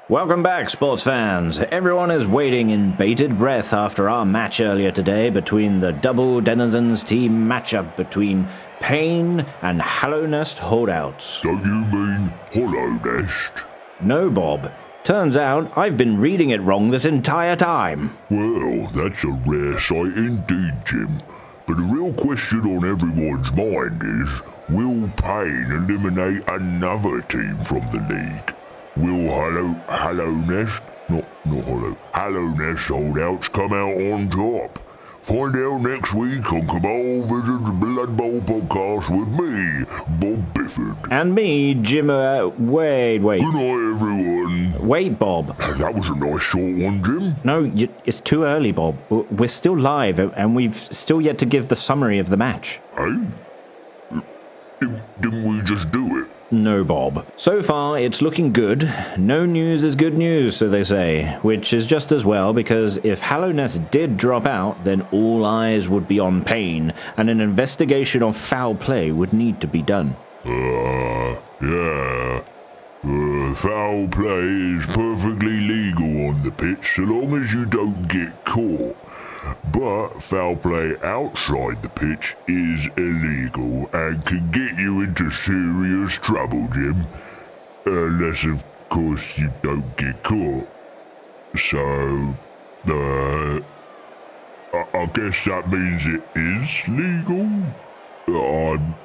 Welcome back, sports fans. Everyone is waiting in bated breath after our match earlier today between the double Denizens team matchup between Pain and Hallownest Holdouts. Don't you mean Hallownest? No, Bob. Turns out I've been reading it wrong this entire time. Well, that's a rare sight indeed, Jim. But the real question on everyone's mind is, will Pain eliminate another team from the league? Will Hallownest Holdouts come out on top? Find out next week on Cabal Visit the Bloodbowl podcast with me, Bob Bifford. And me, Jim, wait. Good night, everyone. Wait, Bob. That was a nice short one, Jim. No, it's too early, Bob. We're still live, and we've still yet to give the summary of the match. Hey? Didn't we just do it? No, Bob. So far, it's looking good. No news is good news, so they say, which is just as well, because if Hallownest did drop out, then all eyes would be on Pain, and an investigation of foul play would need to be done. Yeah. Foul play is perfectly legal on the pitch so long as you don't get caught. But foul play outside the pitch is illegal and can get you into serious trouble, Jim. Unless, of course, you don't get caught. So, I guess that means it is legal?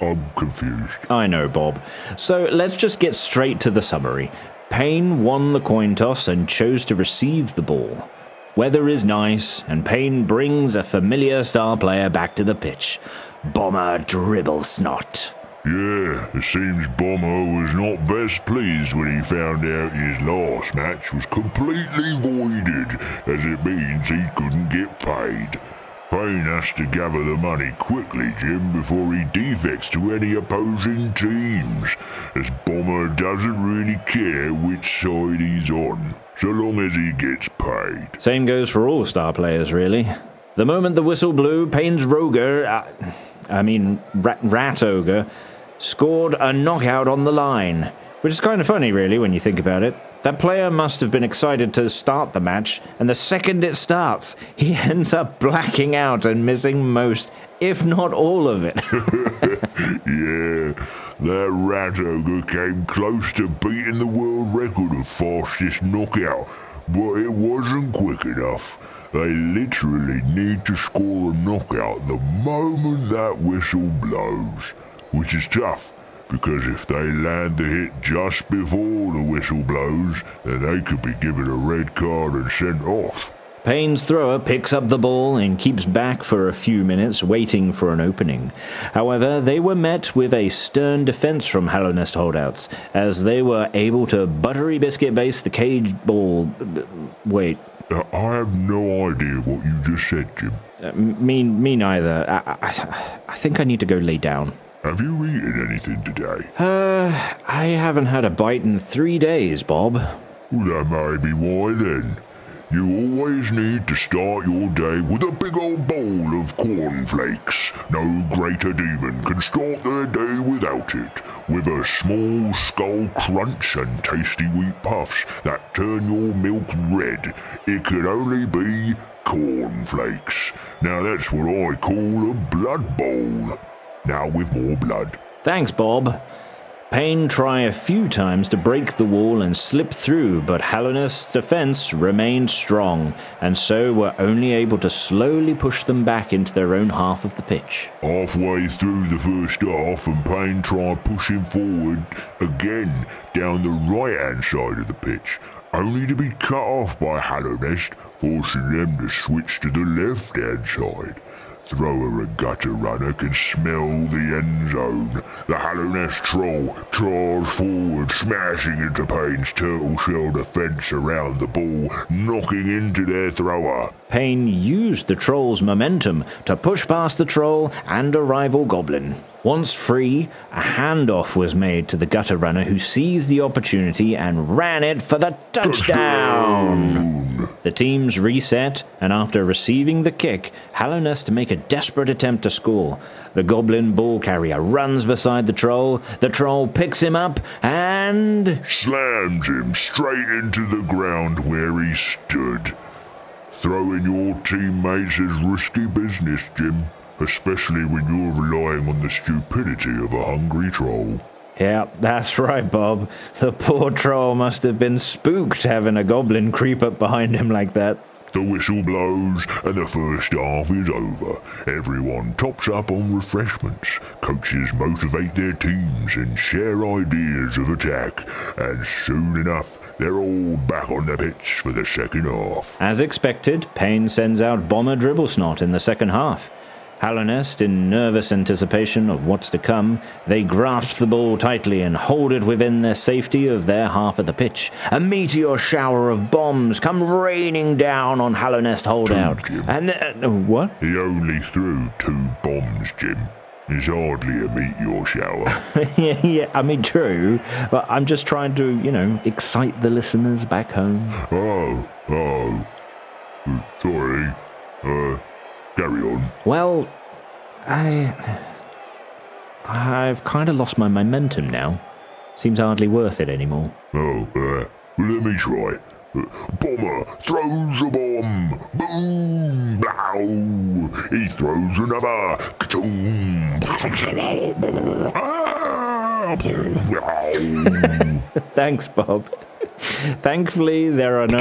I'm confused. I know, Bob. So let's just get straight to the summary. Pain won the coin toss and chose to receive the ball. Weather is nice, and Pain brings a familiar star player back to the pitch. Bomber Dribblesnot. Yeah, it seems Bomber was not best pleased when he found out his last match was completely voided, as it means he couldn't get paid. Pain has to gather the money quickly, Jim, before he defects to any opposing teams, as Bomber doesn't really care which side he's on, so long as he gets paid. Same goes for all star players, really. The moment the whistle blew, Pain's Rat Ogre, scored a knockout on the line, which is kind of funny, really, when you think about it. That player must have been excited to start the match, and the second it starts, he ends up blacking out and missing most, if not all of it. Yeah, that Rat Ogre came close to beating the world record of fastest knockout, but it wasn't quick enough. They literally need to score a knockout the moment that whistle blows, which is tough. Because if they land the hit just before the whistle blows, then they could be given a red card and sent off. Pain's thrower picks up the ball and keeps back for a few minutes, waiting for an opening. However, they were met with a stern defense from Hallownest Holdouts, as they were able to buttery biscuit base the cage ball. Wait. I have no idea what you just said, Jim. Me neither. I think I need to go lay down. Have you eaten anything today? I haven't had a bite in 3 days, Bob. Well, that may be why then. You always need to start your day with a big old bowl of cornflakes. No greater demon can start their day without it. With a small skull crunch and tasty wheat puffs that turn your milk red. It can only be cornflakes. Now that's what I call a blood bowl. Now with more blood. Thanks, Bob. Pain try a few times to break the wall and slip through, but Hallownest's defense remained strong, and so were only able to slowly push them back into their own half of the pitch. Halfway through the first half, and Pain tried pushing forward again down the right-hand side of the pitch, only to be cut off by Hallownest, forcing them to switch to the left-hand side. Thrower and gutter runner can smell the end zone. The Hallownest troll charges forward, smashing into Pain's turtle shell defense around the ball, knocking into their thrower. Pain used the troll's momentum to push past the troll and a rival goblin. Once free, a handoff was made to the gutter runner, who seized the opportunity and ran it for the touchdown! The teams reset, and after receiving the kick, Hallownest make a desperate attempt to score. The goblin ball carrier runs beside the troll picks him up, and and... slams him straight into the ground where he stood. Throwing your teammates is risky business, Jim, especially when you're relying on the stupidity of a hungry troll. Yeah, that's right, Bob. The poor troll must have been spooked having a goblin creep up behind him like that. The whistle blows and the first half is over. Everyone tops up on refreshments. Coaches motivate their teams and share ideas of attack. And soon enough, they're all back on the pitch for the second half. As expected, Payne sends out Bomber Dribblesnot in the second half. Hallownest, in nervous anticipation of what's to come, they grasp the ball tightly and hold it within their safety of their half of the pitch. A meteor shower of bombs come raining down on Hallownest Holdout. Jim. And, what? He only threw 2 bombs, Jim. It's hardly a meteor shower. yeah, I mean, true, but I'm just trying to, excite the listeners back home. Sorry. Carry on. Well, I've kind of lost my momentum now. Seems hardly worth it anymore. Let me try. Bomber throws a bomb. Boom! Blow! He throws another. Ka-choom! Thanks, Bob. Thankfully, there are no...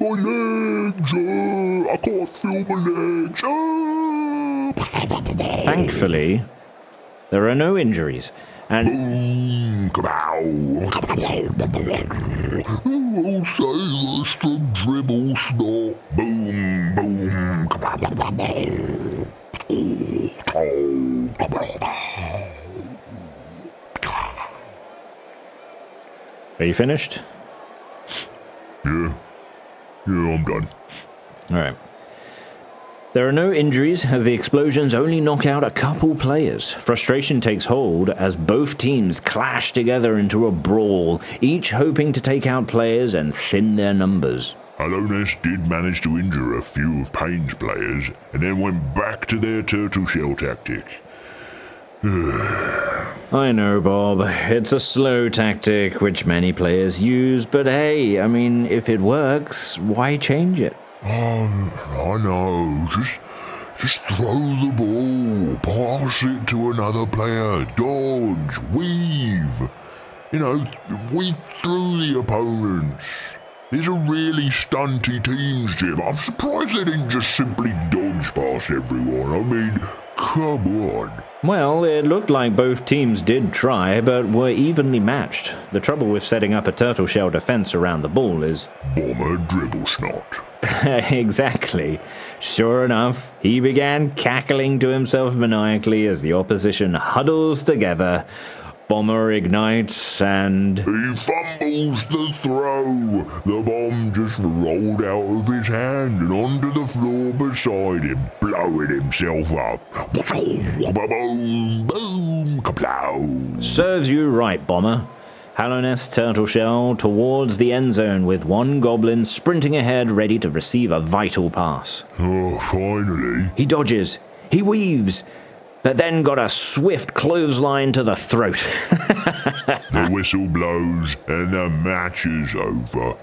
My legs! I can't feel my legs! Thankfully, there are no injuries, and... Boom! Kabow! I'll save us from dribble snot. Boom! Boom! Are you finished? Yeah, I'm done. All right. There are no injuries as the explosions only knock out a couple players. Frustration takes hold as both teams clash together into a brawl, each hoping to take out players and thin their numbers. Hallownest did manage to injure a few of Payne's players and then went back to their turtle shell tactic. I know, Bob. It's a slow tactic which many players use, but hey, I mean, if it works, why change it? I know. Just throw the ball, pass it to another player, dodge, weave. Weave through the opponents. These are really stunty teams, Jim. I'm surprised they didn't just simply dodge past everyone. I mean, come on. Well, it looked like both teams did try, but were evenly matched. The trouble with setting up a turtle shell defense around the ball is... Bomber Dribblesnot. Exactly. Sure enough, he began cackling to himself maniacally as the opposition huddles together. Bomber ignites and... He fumbles the throw. The bomb just rolled out of his hand and onto the floor beside him, blowing himself up. Boom, boom, kaplow. Serves you right, Bomber. Hallownest turtle shell towards the end zone with one goblin sprinting ahead ready to receive a vital pass. Oh, finally. He dodges. He weaves. But then got a swift clothesline to the throat. The whistle blows and the match is over.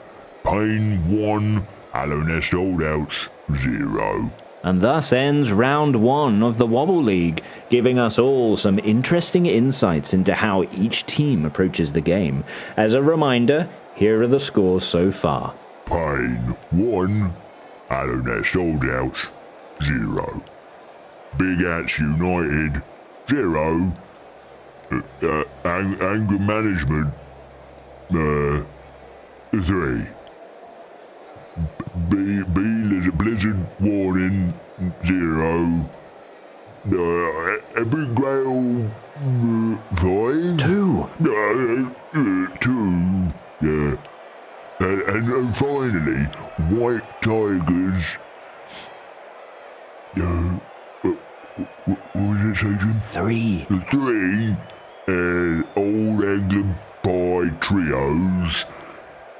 Payne 1, Hallownest Holdouts 0. And thus ends round 1 of the WOBBL League, giving us all some interesting insights into how each team approaches the game. As a reminder, here are the scores so far. Payne 1, Hallownest Holdouts 0. Big Hats United 0. Anger Management 3. Blizzard Warning 0. Epic Grail 5. 2. 2. Yeah. And finally, White Tigers. What was it, Sergeant? 3. 3. And Old England Pie Trios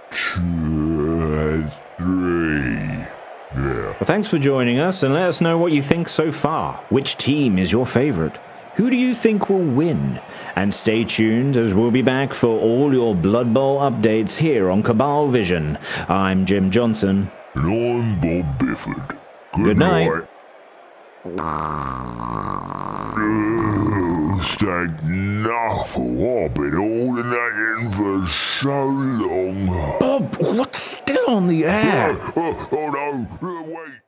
3. Yeah. Well, thanks for joining us, and let us know what you think so far. Which team is your favorite? Who do you think will win? And stay tuned as we'll be back for all your Blood Bowl updates here on Cabal Vision. I'm Jim Johnson. And I'm Bob Bifford. Good night. Thank nothing. I've been holding that in for so long. Bob, what's still on the air? Oh no, wait.